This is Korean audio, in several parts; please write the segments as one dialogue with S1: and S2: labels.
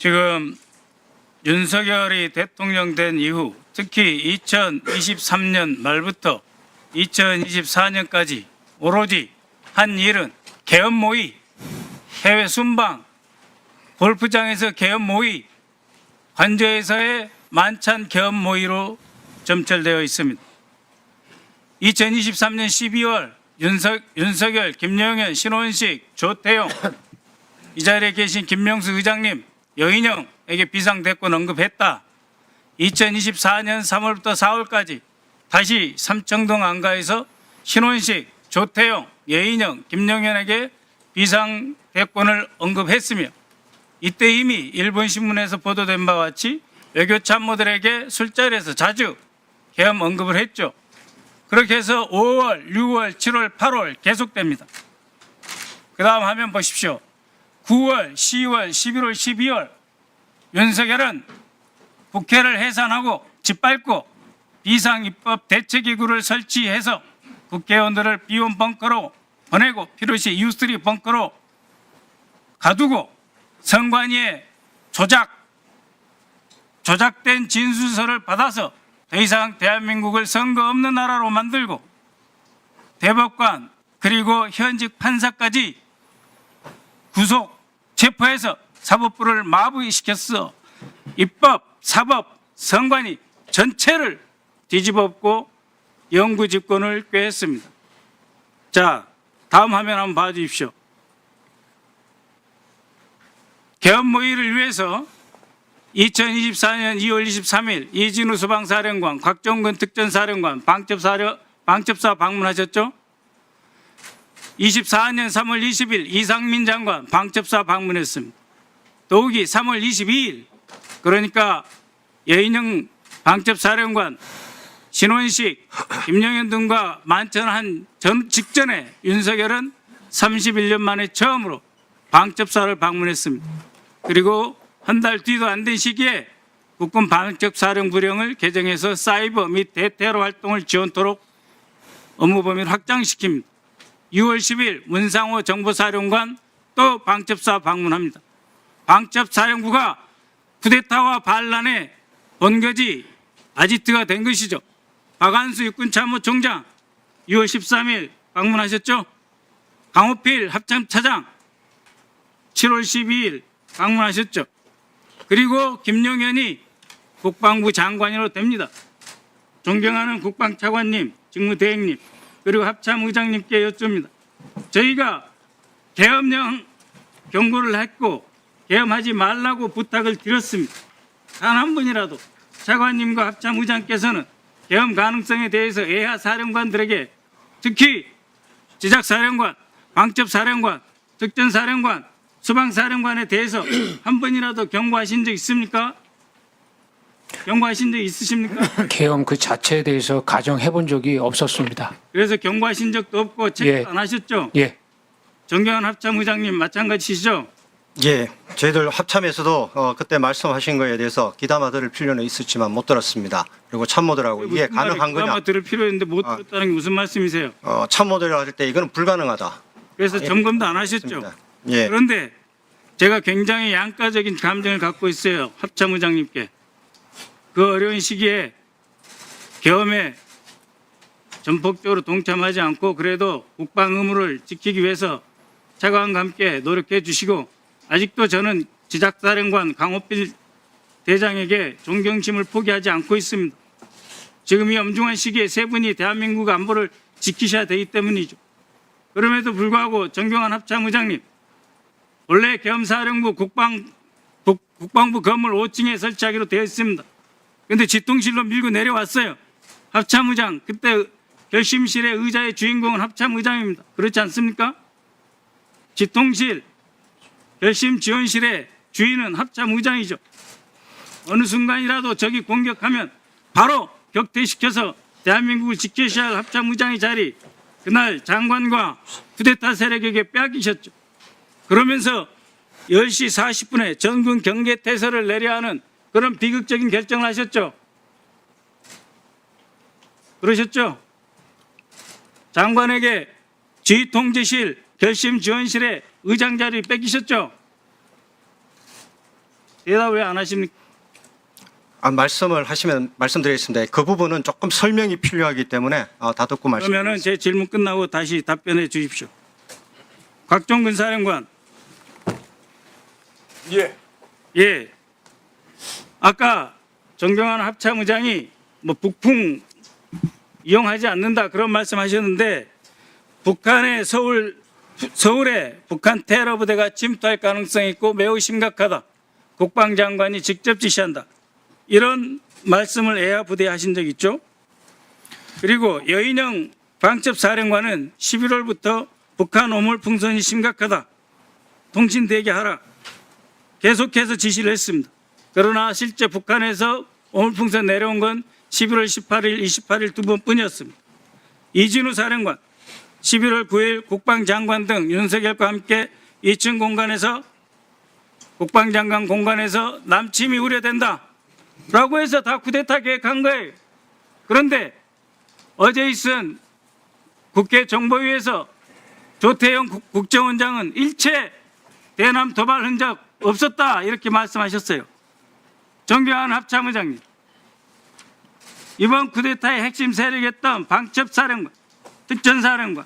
S1: 지금 윤석열이 대통령 된 이후 특히 2023년 말부터 2024년까지 오로지 한 일은 계엄 모의, 해외 순방, 골프장에서 계엄 모의, 관저에서의 만찬 계엄 모의로 점철되어 있습니다. 2023년 12월 윤석열, 김영현, 신원식, 조태용, 이 자리에 계신 김명수 의장님, 여인영에게 비상대권 언급했다. 2024년 3월부터 4월까지 다시 삼청동 안가에서 신원식, 조태용, 여인영, 김영현에게 비상대권을 언급했으며 이때 이미 일본신문에서 보도된 바와 같이 외교참모들에게 술자리에서 자주 계엄 언급을 했죠. 그렇게 해서 5월, 6월, 7월, 8월 계속됩니다. 그 다음 화면 보십시오. 9월, 10월, 11월, 12월 윤석열은 국회를 해산하고 짓밟고 비상입법 대책기구를 설치해서 국회의원들을 비온 벙커로 보내고 필요시 U3 벙커로 가두고 선관위의 조작된 진술서를 받아서 더 이상 대한민국을 선거 없는 나라로 만들고 대법관 그리고 현직 판사까지 구속, 체포해서 사법부를 마비시켰어. 입법, 사법, 선관위 전체를 뒤집어엎고 영구집권을 꾀했습니다. 자, 다음 화면 한번 봐주십시오. 계엄 모의를 위해서 2024년 2월 23일 이진우 소방사령관, 곽종근 특전사령관, 방첩사 방문하셨죠? 24년 3월 20일 이상민 장관 방첩사 방문했습니다. 더욱이 3월 22일 그러니까 여인영 방첩사령관, 신원식, 김영현 등과 만찬한 직전에 윤석열은 31년 만에 처음으로 방첩사를 방문했습니다. 그리고 한 달 뒤도 안 된 시기에 국군 방첩사령부령을 개정해서 사이버 및 대테러 활동을 지원토록 업무 범위를 확장시킵니다. 6월 10일 문상호 정보사령관 또 방첩사 방문합니다. 방첩사령부가 쿠데타와 반란의 본거지 아지트가 된 것이죠. 박한수 육군참모총장 6월 13일 방문하셨죠. 강호필 합참차장 7월 12일 방문하셨죠. 그리고 김용현이 국방부 장관으로 됩니다. 존경하는 국방차관님, 직무대행님, 그리고 합참의장님께 여쭙니다. 저희가 계엄령 경고를 했고 계엄하지 말라고 부탁을 드렸습니다. 단 한 분이라도 차관님과 합참의장께서는 계엄 가능성에 대해서 예하 사령관들에게 특히 지작사령관, 방첩사령관, 특전사령관, 수방사령관에 대해서 한 번이라도 경고하신 적 있습니까? 경고하신 적 있으십니까?
S2: 계엄 그 자체에 대해서 가정해 본 적이 없었습니다.
S1: 그래서 경고하신 적도 없고 체크 안 하셨죠?
S2: 예.
S1: 정경환 합참의장님 마찬가지시죠?
S3: 예, 저희들 합참에서도 그때 말씀하신 거에 대해서 귀담아 들을 필요는 있었지만 못 들었습니다. 그리고 참모들하고 이게 가능한 거냐?
S1: 들을 필요 있는데 못 들었다는 게 무슨 말씀이세요?
S3: 참모들이 할 때 이거는 불가능하다.
S1: 그래서 점검도 안 하셨죠?
S3: 맞습니다. 예,
S1: 그런데 제가 굉장히 양가적인 감정을 갖고 있어요. 합참의장님께. 그 어려운 시기에 계엄에 전폭적으로 동참하지 않고 그래도 국방 의무를 지키기 위해서 차관과 함께 노력해 주시고 아직도 저는 지작사령관 강호필 대장에게 존경심을 포기하지 않고 있습니다. 지금 이 엄중한 시기에 세 분이 대한민국 안보를 지키셔야 되기 때문이죠. 그럼에도 불구하고 정경환 합참의장님, 원래 계엄사령부 국방부 건물 5층에 설치하기로 되어 있습니다. 그런데 집통실로 밀고 내려왔어요. 합참의장, 그때 결심실의 의자의 주인공은 합참의장입니다. 그렇지 않습니까? 집통실, 결심지원실의 주인은 합참의장이죠. 어느 순간이라도 적이 공격하면 바로 격퇴시켜서 대한민국을 지켜셔야 할 합참의장의 자리, 그날 장관과 쿠데타 세력에게 빼앗기셨죠. 그러면서 10시 40분에 전군 경계태세를 내려야 하는 그런 비극적인 결정을 하셨죠. 그러셨죠? 장관에게 지휘통제실, 결심지원실의 의장 자리 뺏기셨죠. 대답 왜 안 하십니까?
S3: 말씀을 하시면 말씀드리겠습니다. 그 부분은 조금 설명이 필요하기 때문에 다 듣고
S1: 그러면은
S3: 말씀드리겠습니다.
S1: 제 질문 끝나고 다시 답변해 주십시오. 곽종근 사령관.
S4: 예.
S1: 예. 아까 정경환 합참의장이 뭐 북풍 이용하지 않는다 그런 말씀하셨는데 북한의 서울에 북한 테러 부대가 침투할 가능성이 있고 매우 심각하다. 국방장관이 직접 지시한다. 이런 말씀을 애야 부대에 하신 적 있죠? 그리고 여인영 방첩사령관은 11월부터 북한 오물 풍선이 심각하다. 통신 대기하라. 계속해서 지시를 했습니다. 그러나 실제 북한에서 오물풍선 내려온 건 11월 18일, 28일 두 번뿐이었습니다. 이진우 사령관 11월 9일 국방장관 등 윤석열과 함께 2층 공간에서 국방장관 공간에서 남침이 우려된다 라고 해서 다 쿠데타 계획한 거예요. 그런데 어제 있은 국회 정보위에서 조태영 국정원장은 일체 대남 도발 흔적 없었다 이렇게 말씀하셨어요. 정경환 합참의장님, 이번 쿠데타의 핵심 세력이었던 방첩사령관, 특전사령관,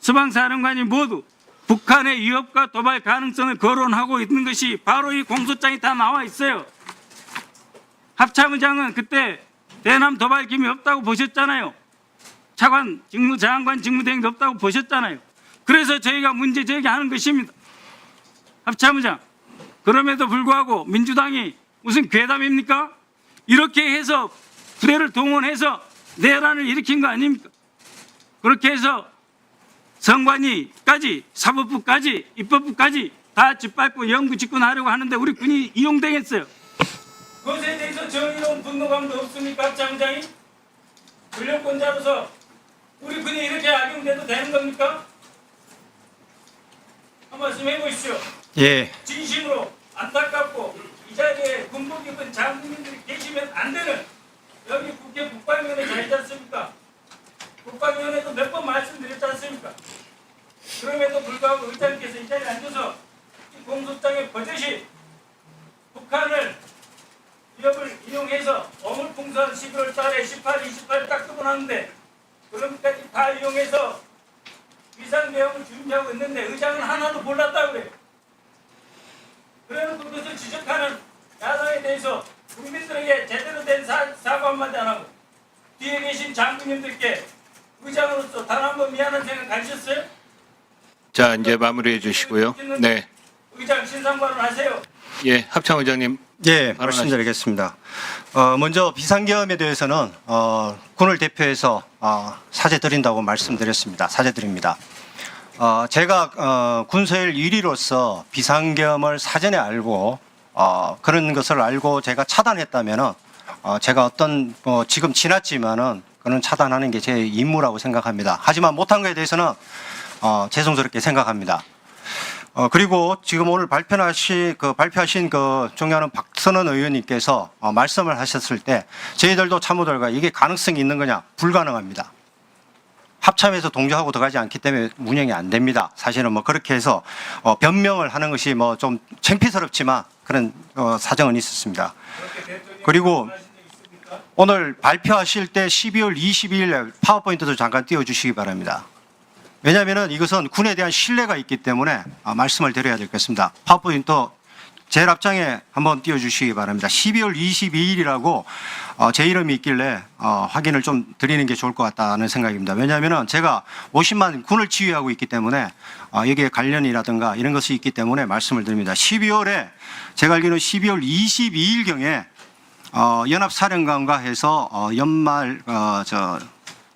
S1: 수방사령관이 모두 북한의 위협과 도발 가능성을 거론하고 있는 것이 바로 이 공소장이 다 나와 있어요. 합참의장은 그때 대남 도발 기미 없다고 보셨잖아요. 차관 장관 직무대행도 없다고 보셨잖아요. 그래서 저희가 문제 제기하는 것입니다. 합참의장, 그럼에도 불구하고 민주당이 무슨 괴담입니까? 이렇게 해서 부대를 동원해서 내란을 일으킨 거 아닙니까? 그렇게 해서 선관위까지 사법부까지 입법부까지 다 짓밟고 영구 집권하려고 하는데 우리 군이 이용당했어요. 그것에 대해서 정의로운 분노감도 없습니까? 합참의장이? 권력권자로서 우리 군이 이렇게 악용돼도 되는 겁니까? 한 말씀 해보십시오.
S3: 예,
S1: 진심으로 안타깝고 이 자리에 군복 입은 장군님들이 계시면 안 되는 여기 국회 국방위원회 자리지 않습니까? 국방위원회도 몇 번 말씀드렸지 않습니까? 그럼에도 불구하고 의장께서 이 자리에 앉아서 이 공소장의 버젓이 북한을 위협을 이용해서 어물풍선 11월 달에 18, 28을 딱 뜨고 났는데 그럼까지 다 이용해서 비상대응을 준비하고 있는데 의장은 하나도 몰랐다고 그래요. 그래놓고 그것을 지적하는 야당에 대해서 국민들에게 제대로 된 사과 한마디 안 하고 뒤에 계신 장군님들께 의장으로서 단 한 번 미안한 생각 가지셨어요?
S4: 자, 이제 마무리해 주시고요. 네.
S1: 의장 신상발언 하세요.
S4: 예, 합참의장님.
S3: 예, 말씀드리겠습니다. 먼저 비상계엄에 대해서는 군을 대표해서 사죄드린다고 말씀드렸습니다. 사죄드립니다. 제가 군서열 1위로서 비상계엄을 사전에 알고 그런 것을 알고 제가 차단했다면은 제가 어떤 지금 지났지만은 그는 차단하는 게 제 임무라고 생각합니다. 하지만 못한 것에 대해서는 죄송스럽게 생각합니다. 그리고 지금 오늘 발표하신 존경하는 박선원 의원님께서 말씀을 하셨을 때 저희들도 참모들과 이게 가능성이 있는 거냐? 불가능합니다. 합참에서 동조하고 들어가지 않기 때문에 운영이 안 됩니다. 사실은 뭐 그렇게 해서 변명을 하는 것이 뭐 좀 창피스럽지만 그런 사정은 있었습니다. 그리고 오늘 발표하실 때 12월 22일 파워포인트도 잠깐 띄워주시기 바랍니다. 왜냐하면 이것은 군에 대한 신뢰가 있기 때문에 말씀을 드려야 되겠습니다. 파워포인트 제일 앞장에 한번 띄워주시기 바랍니다. 12월 22일이라고 제 이름이 있길래 확인을 좀 드리는 게 좋을 것 같다는 생각입니다. 왜냐하면 제가 50만 군을 지휘하고 있기 때문에 여기에 관련이라든가 이런 것이 있기 때문에 말씀을 드립니다. 12월에 제가 알기로는 12월 22일경에 연합사령관과 해서 연말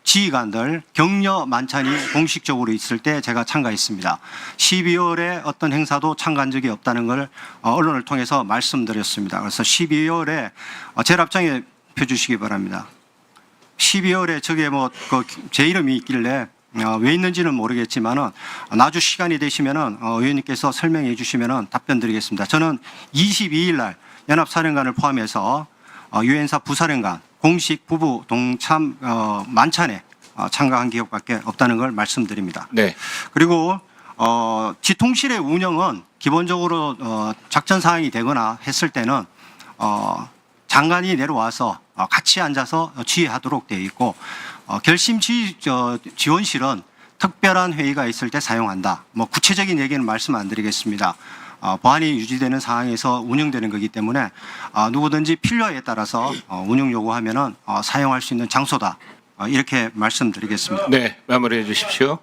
S3: 지휘관들 격려 만찬이 공식적으로 있을 때 제가 참가했습니다. 12월에 어떤 행사도 참가한 적이 없다는 걸 언론을 통해서 말씀드렸습니다. 그래서 12월에 제일 앞장에 펴주시기 바랍니다. 12월에 저게 제 이름이 있길래 왜 있는지는 모르겠지만은 나중 시간이 되시면은 의원님께서 설명해 주시면은 답변 드리겠습니다. 저는 22일 날 연합사령관을 포함해서 유엔사 부사령관 공식 부부 동참 만찬에 참가한 기억밖에 없다는 걸 말씀드립니다.
S4: 네.
S3: 그리고 지통실의 운영은 기본적으로 작전 사항이 되거나 했을 때는 장관이 내려와서 같이 앉아서 지휘하도록 되어 있고 결심 지원실은 특별한 회의가 있을 때 사용한다. 뭐 구체적인 얘기는 말씀 안 드리겠습니다. 보안이 유지되는 상황에서 운영되는 거기 때문에 누구든지 필요에 따라서 운영 요구하면은 사용할 수 있는 장소다. 이렇게 말씀드리겠습니다.
S4: 네, 마무리해 주십시오.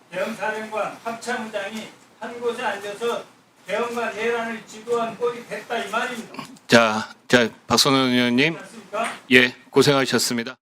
S1: 대형사령관 합참의장이 한 곳에 앉아서 대응과 내란을 지도한 꼴이 됐다 이 말입니다.
S4: 자, 박선원 의원님,
S1: 맞습니까?
S4: 예, 고생하셨습니다.